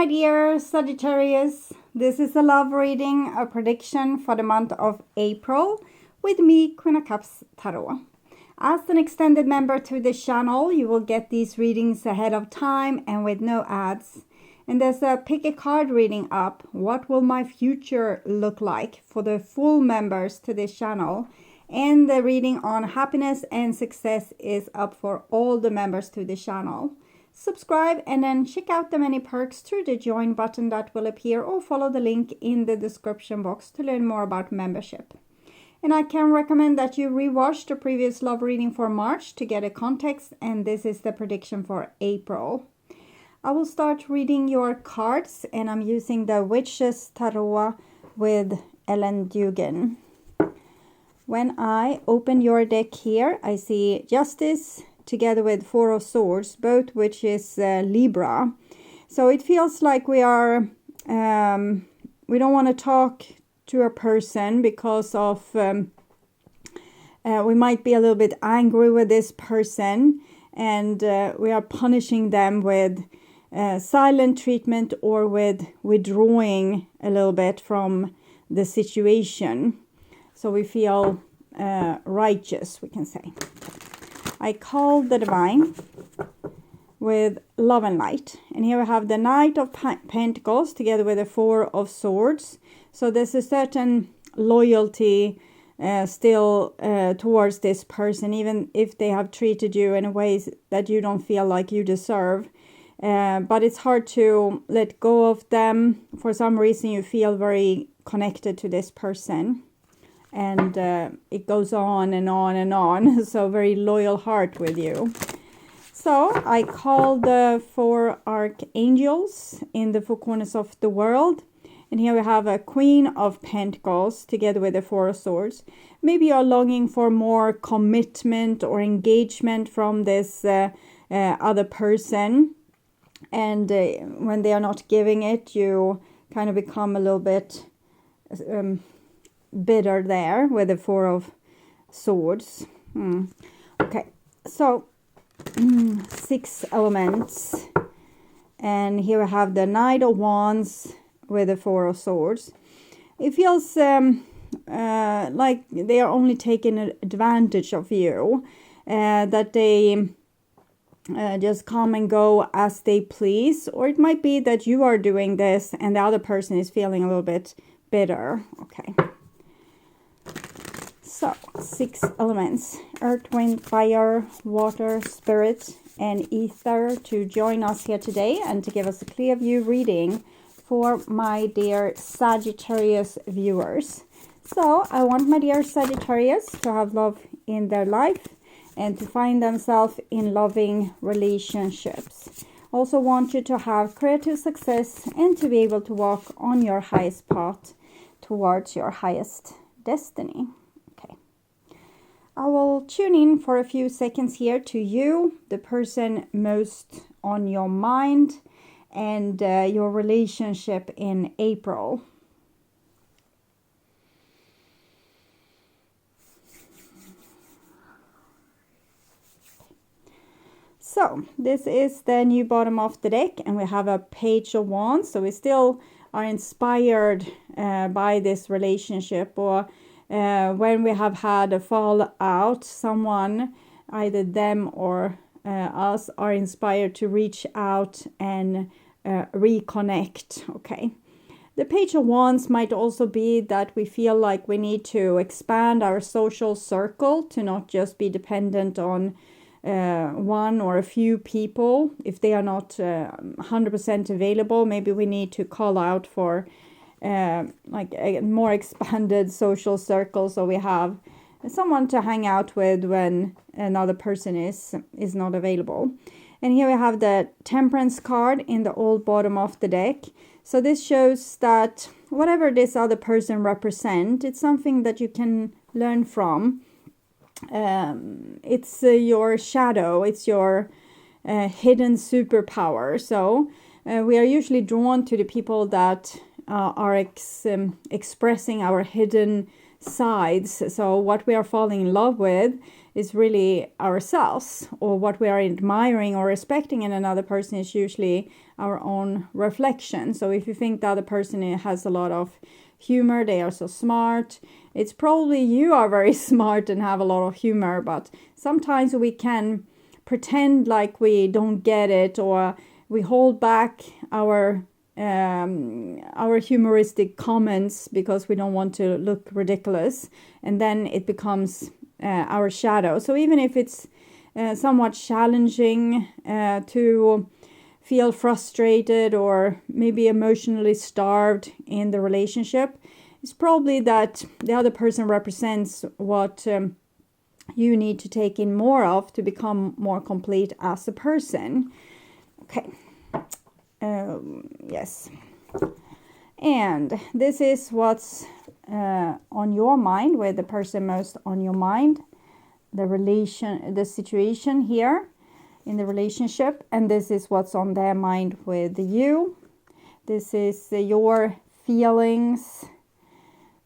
my dear Sagittarius. This is a love reading, a prediction for the month of April with me, Queen of Cups Tarot. As an extended member to this channel, you will get these readings ahead of time and with no ads. And there's a pick a card reading up. What will my future look like for the full members to this channel? And the reading on happiness and success is up for all the members to the channel. Subscribe and then check out the many perks through the join button that will appear, or follow the link in the description box to learn more about membership. And I can recommend that you rewatch the previous love reading for March to get a context, and this is the prediction for April. I will start reading your cards, and I'm using the Witches Tarot with Ellen Dugan. When I open your deck here, I see Justice together with Four of Swords, both which is Libra. So it feels like we are, we don't want to talk to a person because of, we might be a little bit angry with this person, and we are punishing them with silent treatment or with withdrawing a little bit from the situation. So we feel righteous, we can say. I call the Divine with Love and Light. And here we have the Knight of Pentacles together with the Four of Swords. So there's a certain loyalty still towards this person, even if they have treated you in ways that you don't feel like you deserve. But it's hard to let go of them. For some reason you feel very connected to this person. And it goes on and on and on. So very loyal heart with you. So I call the four archangels in the four corners of the world. And here we have a Queen of Pentacles together with the Four of Swords. Maybe you're longing for more commitment or engagement from this other person. And when they are not giving it, you kind of become a little bit bitter there with the Four of Swords. Okay, so 6 elements, and here we have the Knight of Wands with the Four of Swords. It feels like they are only taking advantage of you, that they just come and go as they please, or it might be that you are doing this and the other person is feeling a little bit bitter. Okay. So, 6 elements, earth, wind, fire, water, spirit, and ether to join us here today and to give us a clear view reading for my dear Sagittarius viewers. So, I want my dear Sagittarius to have love in their life and to find themselves in loving relationships. Also want you to have creative success and to be able to walk on your highest path towards your highest destiny. I will tune in for a few seconds here to you, the person most on your mind, and your relationship in April. So, this is the new bottom of the deck, and we have a Page of Wands. So we still are inspired by this relationship, or when we have had a fallout, someone, either them or us, are inspired to reach out and reconnect. Okay. The Page of Wands might also be that we feel like we need to expand our social circle to not just be dependent on one or a few people. If they are not 100% available, maybe we need to call out for like a more expanded social circle, so we have someone to hang out with when another person is not available. And here we have the Temperance card in the old bottom of the deck. So this shows that whatever this other person represents, it's something that you can learn from. It's your shadow, it's your hidden superpower. So we are usually drawn to the people that are expressing our hidden sides. So what we are falling in love with is really ourselves, or what we are admiring or respecting in another person is usually our own reflection. So if you think the other person has a lot of humor, they are so smart, it's probably you are very smart and have a lot of humor, but sometimes we can pretend like we don't get it, or we hold back our humoristic comments because we don't want to look ridiculous, and then it becomes our shadow. So even if it's somewhat challenging to feel frustrated or maybe emotionally starved in the relationship, it's probably that the other person represents what you need to take in more of to become more complete as a person. Okay. Yes. And this is what's on your mind, with the person most on your mind, the situation here in the relationship, and this is what's on their mind with you. This is your feelings,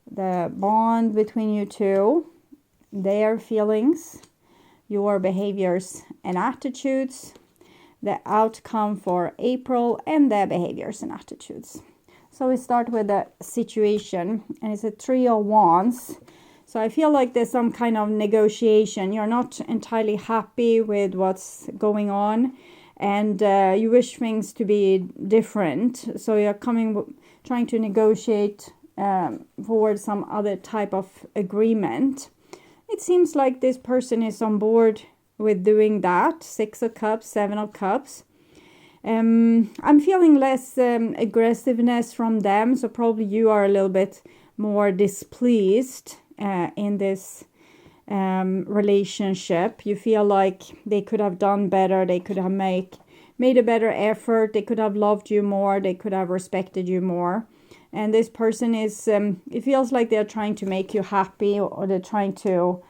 the bond between you two, their feelings, your behaviors and attitudes, the outcome for April, and their behaviors and attitudes. So we start with the situation, and it's a 3 of Wands. So I feel like there's some kind of negotiation. You're not entirely happy with what's going on, and you wish things to be different. So you're trying to negotiate forward some other type of agreement. It seems like this person is on board with doing that. 6 of Cups, 7 of Cups. I'm feeling less aggressiveness from them, so probably you are a little bit more displeased in this relationship. You feel like they could have done better, they could have made a better effort, they could have loved you more, they could have respected you more. And this person is, it feels like they're trying to make you happy, or they're trying to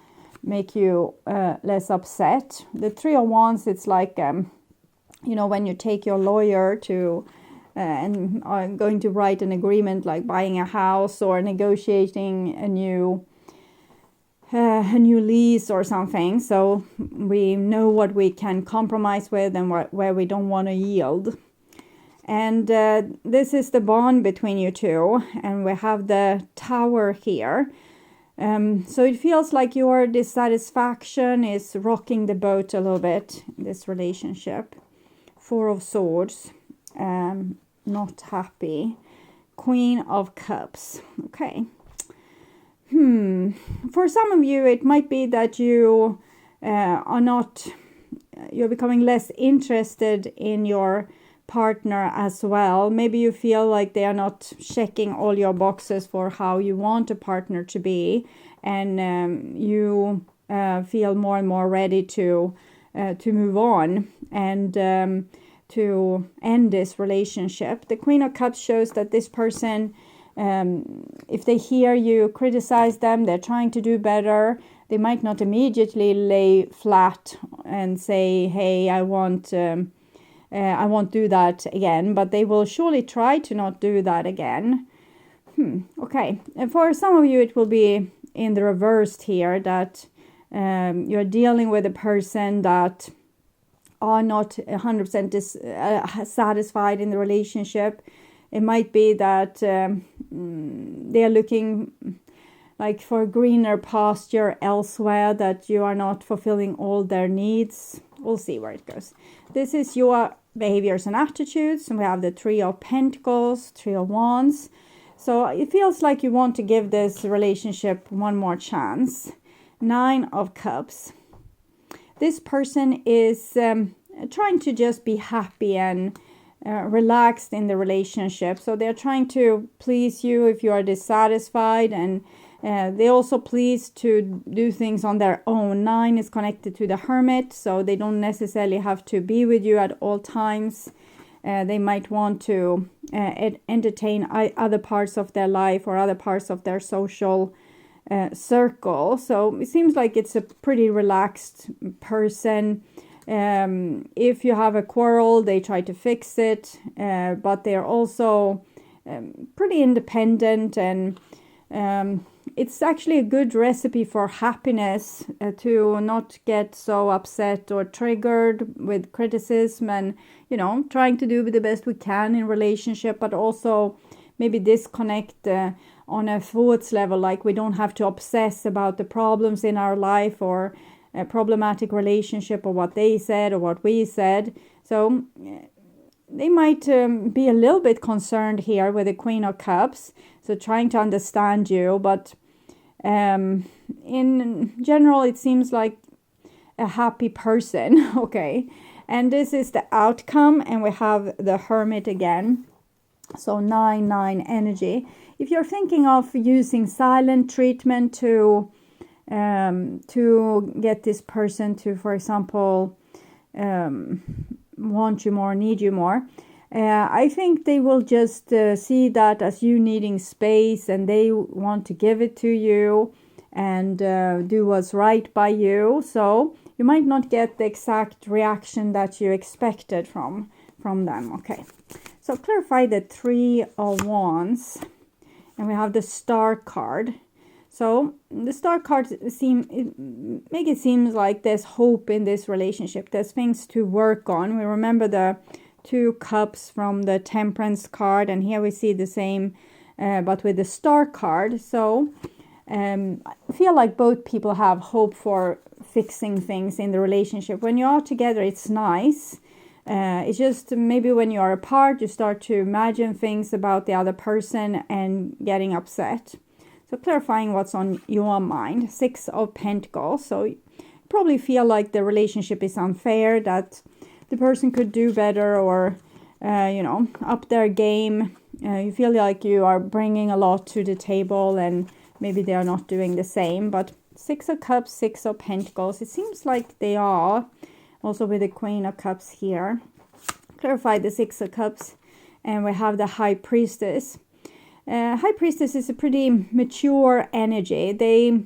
make you less upset. The 3 of Wands, it's like, when you take your lawyer to and are going to write an agreement, like buying a house or negotiating a new lease or something. So we know what we can compromise with and where we don't want to yield. And this is the bond between you two, and we have the Tower here. So it feels like your dissatisfaction is rocking the boat a little bit in this relationship. 4 of Swords, not happy. Queen of Cups. Okay. For some of you, it might be that you you're becoming less interested in your partner as well. Maybe you feel like they are not checking all your boxes for how you want a partner to be, and you feel more and more ready to move on and to end this relationship. The Queen of Cups shows that this person, if they hear you criticize them, they're trying to do better. They might not immediately lay flat and say, hey, I won't do that again, but they will surely try to not do that again. Okay, and for some of you it will be in the reversed here, that you're dealing with a person that are not 100% satisfied in the relationship. It might be that they're looking like for greener pasture elsewhere, that you are not fulfilling all their needs. We'll see where it goes. This is your behaviors and attitudes, and we have the 3 of Pentacles, 3 of Wands. So it feels like you want to give this relationship one more chance. 9 of Cups. This person is trying to just be happy and relaxed in the relationship. So they're trying to please you if you are dissatisfied, and they also please to do things on their own. 9 is connected to the Hermit, so they don't necessarily have to be with you at all times. They might want to entertain other parts of their life or other parts of their social circle. So it seems like it's a pretty relaxed person. If you have a quarrel, they try to fix it, but they're also pretty independent, and it's actually a good recipe for happiness, to not get so upset or triggered with criticism, and trying to do the best we can in relationship, but also maybe disconnect on a thoughts level, like we don't have to obsess about the problems in our life or a problematic relationship or what they said or what we said. So they might be a little bit concerned here with the Queen of Cups, so trying to understand you, but in general it seems like a happy person. Okay, and this is the outcome, and we have the Hermit again, so 9-9 energy. If you're thinking of using silent treatment to get this person to, for example, want you more, need you more, I think they will just see that as you needing space, and they want to give it to you and do what's right by you. So you might not get the exact reaction that you expected from them. Okay, so clarify the Three of Wands, and we have the Star card. So the Star card make it seems like there's hope in this relationship. There's things to work on. We remember the Two Cups from the Temperance card, and here we see the same, but with the Star card. So I feel like both people have hope for fixing things in the relationship. When you are together, it's nice. It's just maybe when you are apart, you start to imagine things about the other person and getting upset. So clarifying what's on your mind. Six of Pentacles. So you probably feel like the relationship is unfair, that the person could do better, or up their game. You feel like you are bringing a lot to the table, and maybe they are not doing the same. But Six of Cups, Six of Pentacles, it seems like they are. Also with the Queen of Cups here. Clarify the Six of Cups, and we have the High Priestess. High Priestess is a pretty mature energy. They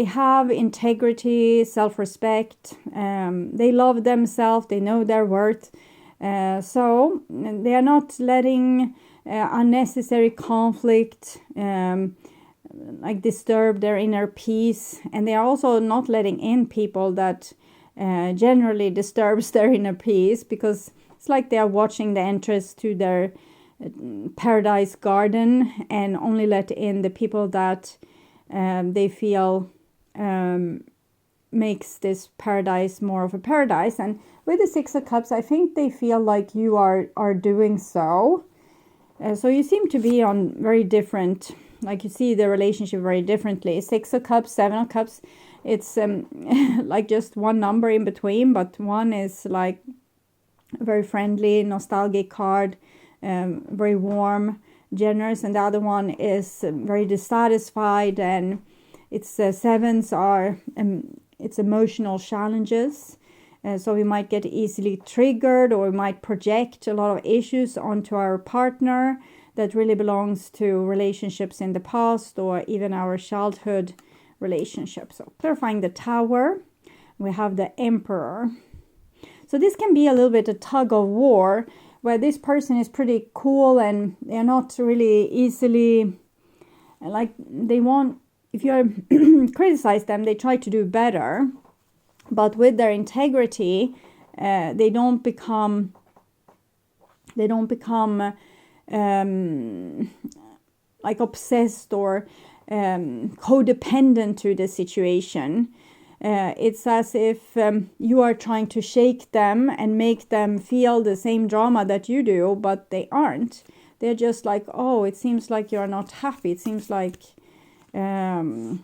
have integrity, self-respect. They love themselves. They know their worth. So they are not letting unnecessary conflict disturb their inner peace. And they are also not letting in people that generally disturbs their inner peace, because it's like they are watching the entrance to their paradise garden and only let in the people that they feel makes this paradise more of a paradise. And with the Six of Cups, I think they feel like you are doing so. So you seem to be on very different, like you see the relationship very differently. Six of Cups, Seven of Cups, it's like just one number in between, but one is like a very friendly, nostalgic card, very warm, generous, and the other one is very dissatisfied, and its sevens are it's emotional challenges. So we might get easily triggered, or we might project a lot of issues onto our partner that really belongs to relationships in the past, or even our childhood relationships. So clarifying the Tower, we have the Emperor. So this can be a little bit a tug of war, where this person is pretty cool and they're not really easily, like they want, if you criticize them, they try to do better. But with their integrity, they don't become like obsessed or codependent to the situation. It's as if you are trying to shake them and make them feel the same drama that you do, but they aren't. They're just like, oh, it seems like you're not happy. It seems like you're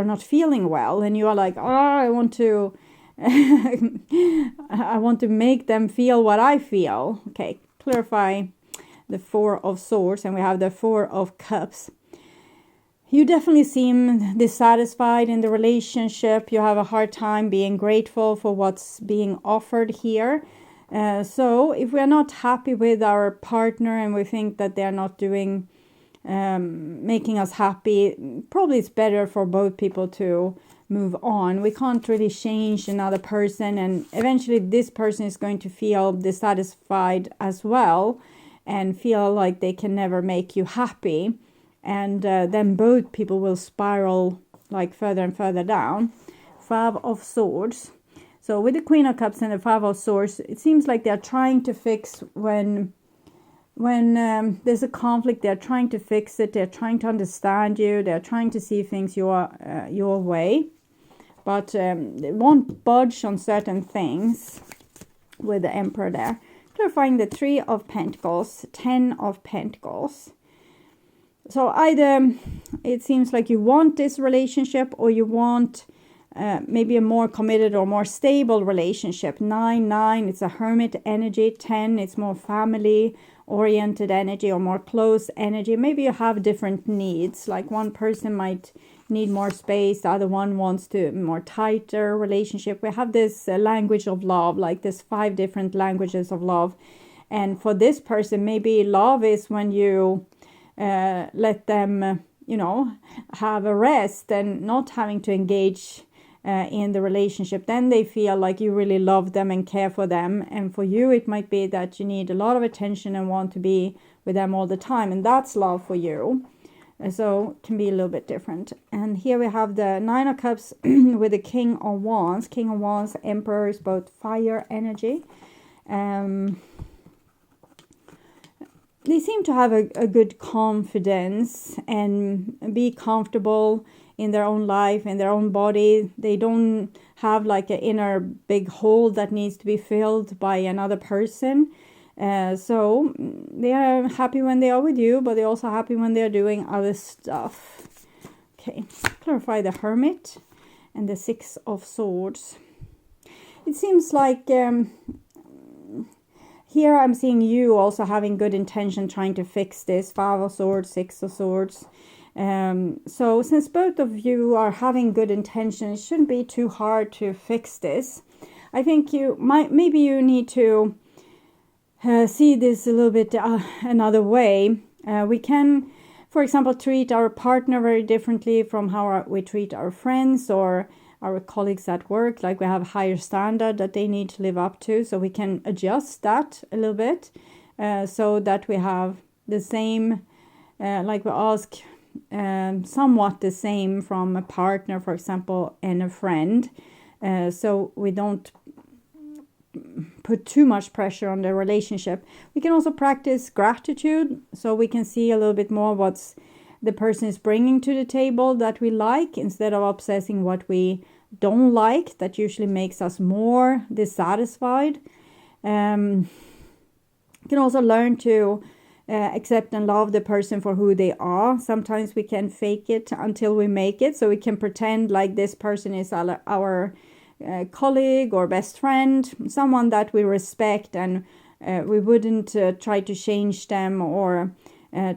not feeling well, and you are like, oh, I want to make them feel what I feel. Okay, clarify the Four of Swords, and we have the Four of Cups. You definitely seem dissatisfied in the relationship. You have a hard time being grateful for what's being offered here. So if we are not happy with our partner and we think that they're not doing making us happy, probably it's better for both people to move on. We can't really change another person, and eventually this person is going to feel dissatisfied as well and feel like they can never make you happy. and then both people will spiral like further and further down. 5 of Swords. So with the Queen of Cups and the 5 of Swords, it seems like they're trying to fix when there's a conflict. They're trying to fix it. They're trying to understand you. They're trying to see things your way, but they won't budge on certain things with the Emperor there. Clarifying the 3 of Pentacles, 10 of Pentacles. So either it seems like you want this relationship, or you want maybe a more committed or more stable relationship. 9, it's a hermit energy. 10, it's more family oriented energy or more close energy. Maybe you have different needs. Like one person might need more space, the other one wants to more tighter relationship. We have this language of love, like there's 5 different languages of love. And for this person, maybe love is when you let them, have a rest and not having to engage in the relationship. Then they feel like you really love them and care for them. And for you, it might be that you need a lot of attention and want to be with them all the time. And that's love for you. So it can be a little bit different. And here we have the 9 of Cups with the King of Wands. King of Wands, Emperor is both fire energy. They seem to have a good confidence and be comfortable in their own life, in their own body. They don't have like an inner big hole that needs to be filled by another person. So they are happy when they are with you, but they're also happy when they're doing other stuff. Okay, clarify the Hermit and the 6 of Swords. It seems like here I'm seeing you also having good intention trying to fix this. 5 of Swords, 6 of Swords. So since both of you are having good intention, it shouldn't be too hard to fix this. I think maybe you need to see this a little bit another way. We can, for example, treat our partner very differently from how we treat our friends or our colleagues at work. Like we have a higher standard that they need to live up to, so we can adjust that a little bit so that we have the same, like we ask somewhat the same from a partner, for example, and a friend, so we don't put too much pressure on the relationship. We can also practice gratitude, so we can see a little bit more what's the person is bringing to the table that we like, instead of obsessing what we don't like. That usually makes us more dissatisfied. You can also learn to accept and love the person for who they are. Sometimes we can fake it until we make it, so we can pretend like this person is our colleague or best friend, someone that we respect, and we wouldn't try to change them or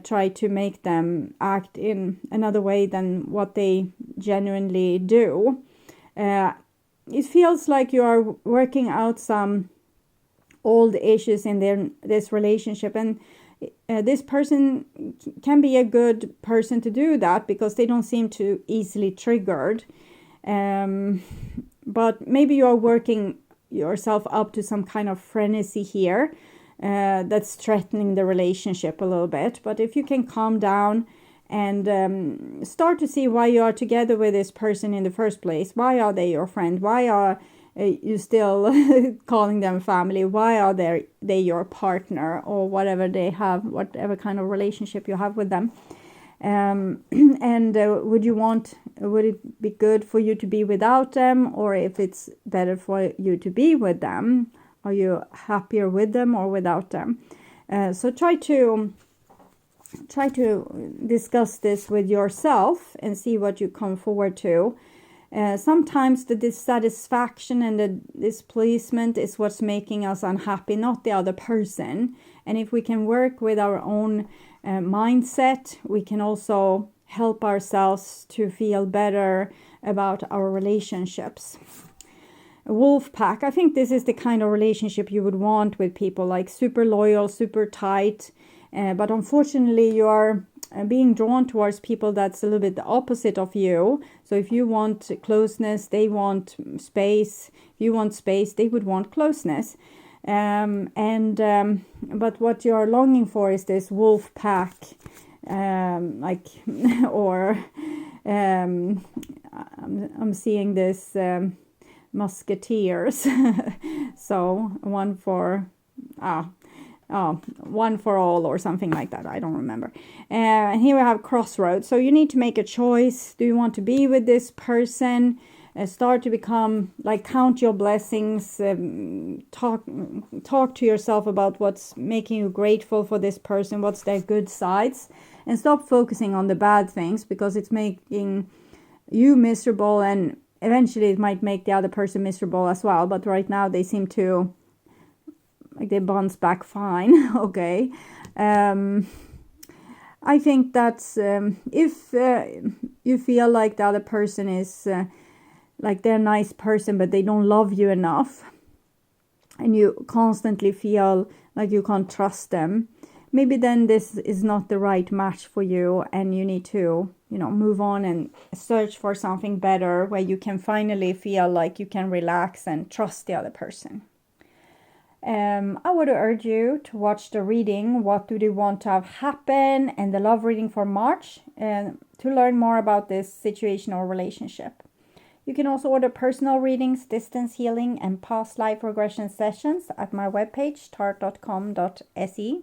try to make them act in another way than what they genuinely do. It feels like you are working out some old issues in this relationship, and this person can be a good person to do that because they don't seem too easily triggered. But maybe you are working yourself up to some kind of frenzy here that's threatening the relationship a little bit. But if you can calm down and start to see why you are together with this person in the first place. Why are they your friend? Why are you still calling them family? Why are they your partner, or whatever they have, whatever kind of relationship you have with them? And would it be good for you to be without them, or if it's better for you to be with them? Are you happier with them or without them? So try to discuss this with yourself and see what you come forward to. Sometimes the dissatisfaction and the displacement is what's making us unhappy, not the other person. And if we can work with our own mindset, we can also help ourselves to feel better about our relationships. A wolf pack. I think this is the kind of relationship you would want with people, like super loyal, super tight. But unfortunately, you are being drawn towards people that's a little bit the opposite of you. So if you want closeness, they want space. If you want space, they would want closeness. But what you're longing for is this wolf pack like, or I'm seeing this musketeers. So one for all or something like that. I don't remember. And here we have crossroads. So you need to make a choice. Do you want to be with this person? Start to become like, count your blessings. Talk to yourself about what's making you grateful for this person. What's their good sides, and stop focusing on the bad things, because it's making you miserable, and eventually it might make the other person miserable as well. But right now they seem to, like, they bounce back fine. Okay. I think that's if you feel like the other person is like, they're a nice person but they don't love you enough, and you constantly feel like you can't trust them, maybe then this is not the right match for you, and you need to, move on and search for something better, where you can finally feel like you can relax and trust the other person. I would urge you to watch the reading, What Do They Want to Have Happen, and the love reading for March, to learn more about this situation or relationship. You can also order personal readings, distance healing, and past life regression sessions at my webpage, tart.com.se.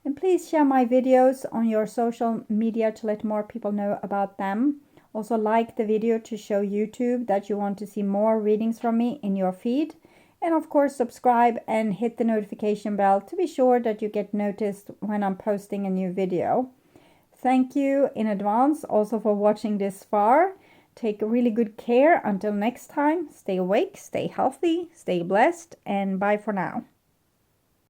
And please share my videos on your social media to let more people know about them. Also like the video to show YouTube that you want to see more readings from me in your feed. And of course, subscribe and hit the notification bell to be sure that you get noticed when I'm posting a new video. Thank you in advance also for watching this far. Take really good care. Until next time, stay awake, stay healthy, stay blessed, and bye for now.